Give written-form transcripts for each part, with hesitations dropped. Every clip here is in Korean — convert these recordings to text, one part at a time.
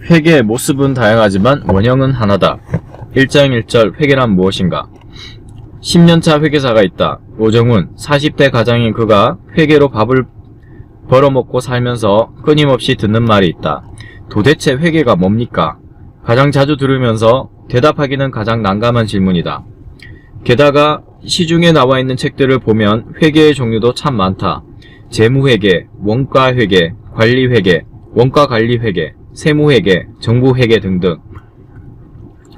회계의 모습은 다양하지만 원형은 하나다. 1장 1절 회계란 무엇인가? 10년차 회계사가 있다. 오정훈 40대 가장인 그가 회계로 밥을 벌어먹고 살면서 끊임없이 듣는 말이 있다. 도대체 회계가 뭡니까? 가장 자주 들으면서 대답하기는 가장 난감한 질문이다. 게다가 시중에 나와 있는 책들을 보면 회계의 종류도 참 많다. 재무회계, 원가회계, 관리회계, 원가관리회계, 세무회계, 정부회계 등등.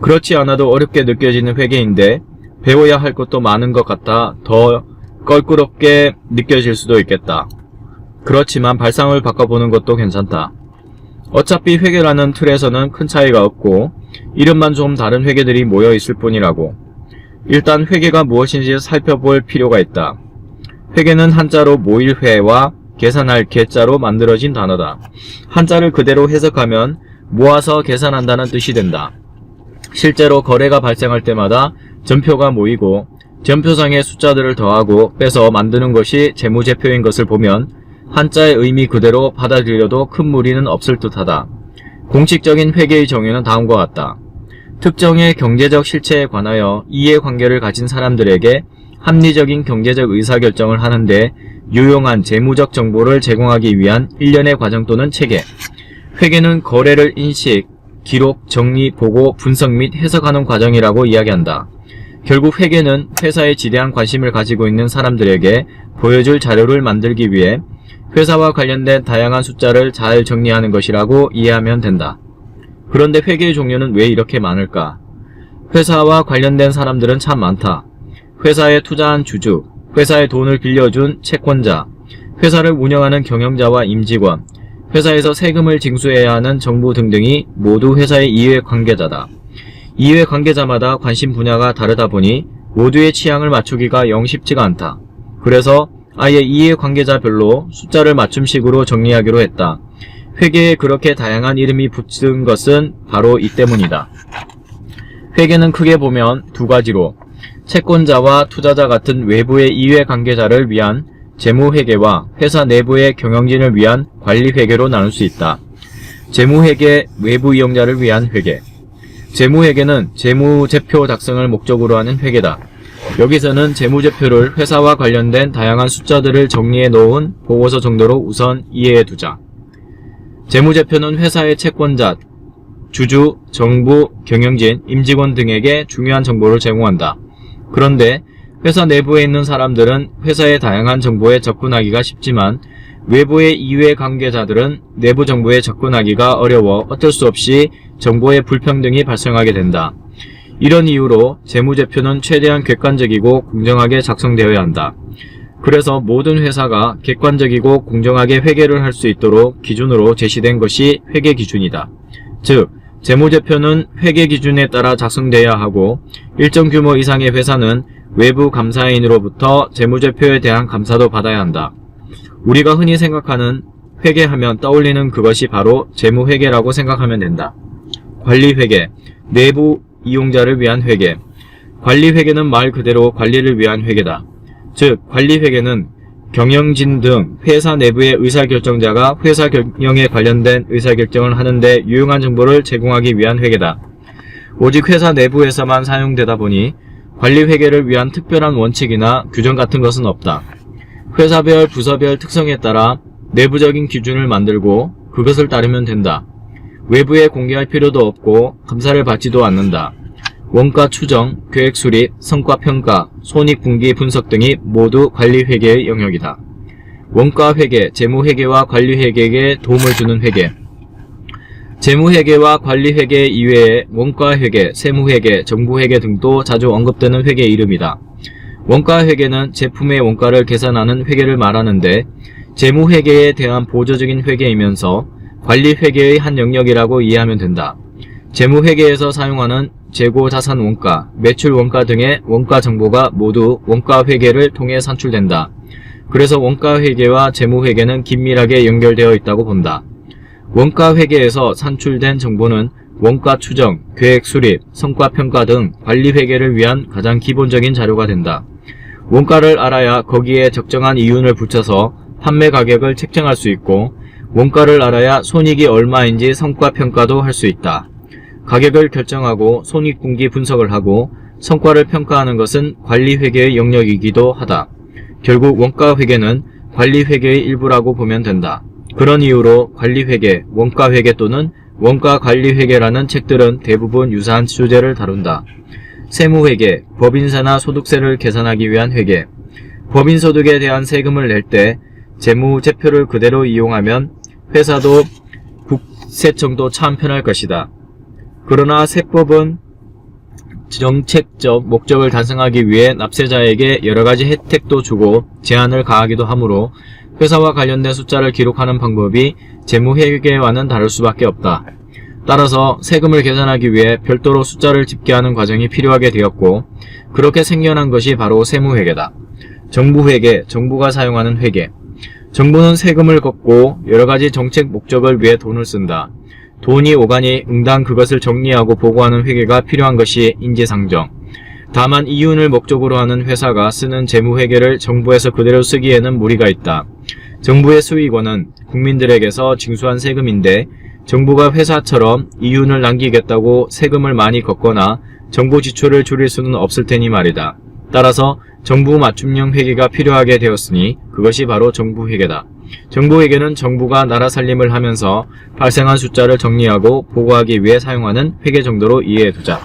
그렇지 않아도 어렵게 느껴지는 회계인데 배워야 할 것도 많은 것 같아 더 껄끄럽게 느껴질 수도 있겠다. 그렇지만 발상을 바꿔보는 것도 괜찮다. 어차피 회계라는 틀에서는 큰 차이가 없고 이름만 좀 다른 회계들이 모여 있을 뿐이라고. 일단 회계가 무엇인지 살펴볼 필요가 있다. 회계는 한자로 모일회와 계산할 계자로 만들어진 단어다. 한자를 그대로 해석하면 모아서 계산한다는 뜻이 된다. 실제로 거래가 발생할 때마다 전표가 모이고 전표상의 숫자들을 더하고 빼서 만드는 것이 재무제표인 것을 보면 한자의 의미 그대로 받아들여도 큰 무리는 없을 듯하다. 공식적인 회계의 정의는 다음과 같다. 특정의 경제적 실체에 관하여 이해관계를 가진 사람들에게 합리적인 경제적 의사결정을 하는데 유용한 재무적 정보를 제공하기 위한 일련의 과정 또는 체계. 회계는 거래를 인식, 기록, 정리, 보고, 분석 및 해석하는 과정이라고 이야기한다. 결국 회계는 회사에 지대한 관심을 가지고 있는 사람들에게 보여줄 자료를 만들기 위해 회사와 관련된 다양한 숫자를 잘 정리하는 것이라고 이해하면 된다. 그런데 회계의 종류는 왜 이렇게 많을까? 회사와 관련된 사람들은 참 많다. 회사에 투자한 주주, 회사에 돈을 빌려준 채권자, 회사를 운영하는 경영자와 임직원, 회사에서 세금을 징수해야 하는 정부 등등이 모두 회사의 이해관계자다. 이해관계자마다 관심 분야가 다르다 보니 모두의 취향을 맞추기가 영 쉽지가 않다. 그래서 아예 이해관계자별로 숫자를 맞춤식으로 정리하기로 했다. 회계에 그렇게 다양한 이름이 붙은 것은 바로 이 때문이다. 회계는 크게 보면 두 가지로 채권자와 투자자 같은 외부의 이해관계자를 위한 재무회계와 회사 내부의 경영진을 위한 관리회계로 나눌 수 있다. 재무회계, 외부 이용자를 위한 회계. 재무회계는 재무제표 작성을 목적으로 하는 회계다. 여기서는 재무제표를 회사와 관련된 다양한 숫자들을 정리해 놓은 보고서 정도로 우선 이해해 두자. 재무제표는 회사의 채권자, 주주, 정부, 경영진, 임직원 등에게 중요한 정보를 제공한다. 그런데 회사 내부에 있는 사람들은 회사의 다양한 정보에 접근하기가 쉽지만 외부의 이해관계자들은 내부 정보에 접근하기가 어려워 어쩔 수 없이 정보의 불평등이 발생하게 된다. 이런 이유로 재무제표는 최대한 객관적이고 공정하게 작성되어야 한다. 그래서 모든 회사가 객관적이고 공정하게 회계를 할 수 있도록 기준으로 제시된 것이 회계기준이다. 즉, 재무제표는 회계기준에 따라 작성돼야 하고 일정 규모 이상의 회사는 외부 감사인으로부터 재무제표에 대한 감사도 받아야 한다. 우리가 흔히 생각하는 회계하면 떠올리는 그것이 바로 재무회계라고 생각하면 된다. 관리회계, 내부 이용자를 위한 회계. 관리회계는 말 그대로 관리를 위한 회계다. 즉, 관리회계는 경영진 등 회사 내부의 의사결정자가 회사 경영에 관련된 의사결정을 하는데 유용한 정보를 제공하기 위한 회계다. 오직 회사 내부에서만 사용되다 보니 관리회계를 위한 특별한 원칙이나 규정 같은 것은 없다. 회사별, 부서별 특성에 따라 내부적인 기준을 만들고 그것을 따르면 된다. 외부에 공개할 필요도 없고 감사를 받지도 않는다. 원가 추정, 계획 수립, 성과 평가, 손익분기 분석 등이 모두 관리회계의 영역이다. 원가회계, 재무회계와 관리회계에 도움을 주는 회계. 재무회계와 관리회계 이외에 원가회계, 세무회계, 정부회계 등도 자주 언급되는 회계 이름이다. 원가회계는 제품의 원가를 계산하는 회계를 말하는데 재무회계에 대한 보조적인 회계이면서 관리회계의 한 영역이라고 이해하면 된다. 재무회계에서 사용하는 재고자산 원가, 매출 원가 등의 원가 정보가 모두 원가회계를 통해 산출된다. 그래서 원가회계와 재무회계는 긴밀하게 연결되어 있다고 본다. 원가회계에서 산출된 정보는 원가 추정, 계획 수립, 성과 평가 등 관리회계를 위한 가장 기본적인 자료가 된다. 원가를 알아야 거기에 적정한 이윤을 붙여서 판매 가격을 책정할 수 있고 원가를 알아야 손익이 얼마인지 성과 평가도 할 수 있다. 가격을 결정하고 손익분기 분석을 하고 성과를 평가하는 것은 관리회계의 영역이기도 하다. 결국 원가회계는 관리회계의 일부라고 보면 된다. 그런 이유로 관리회계, 원가회계 또는 원가관리회계라는 책들은 대부분 유사한 주제를 다룬다. 세무회계, 법인세나 소득세를 계산하기 위한 회계. 법인소득에 대한 세금을 낼 때 재무제표를 그대로 이용하면 회사도 국세청도 참 편할 것이다. 그러나 세법은 정책적 목적을 달성하기 위해 납세자에게 여러가지 혜택도 주고 제한을 가하기도 하므로 회사와 관련된 숫자를 기록하는 방법이 재무회계와는 다를 수밖에 없다. 따라서 세금을 계산하기 위해 별도로 숫자를 집계하는 과정이 필요하게 되었고 그렇게 생겨난 것이 바로 세무회계다. 정부회계, 정부가 사용하는 회계. 정부는 세금을 걷고 여러가지 정책 목적을 위해 돈을 쓴다. 돈이 오가니 응당 그것을 정리하고 보고하는 회계가 필요한 것이 인지상정. 다만 이윤을 목적으로 하는 회사가 쓰는 재무회계를 정부에서 그대로 쓰기에는 무리가 있다. 정부의 수익원은 국민들에게서 징수한 세금인데 정부가 회사처럼 이윤을 남기겠다고 세금을 많이 걷거나 정부 지출을 줄일 수는 없을 테니 말이다. 따라서 정부 맞춤형 회계가 필요하게 되었으니 그것이 바로 정부회계다. 정부회계는 정부가 나라 살림을 하면서 발생한 숫자를 정리하고 보고하기 위해 사용하는 회계 정도로 이해해두자.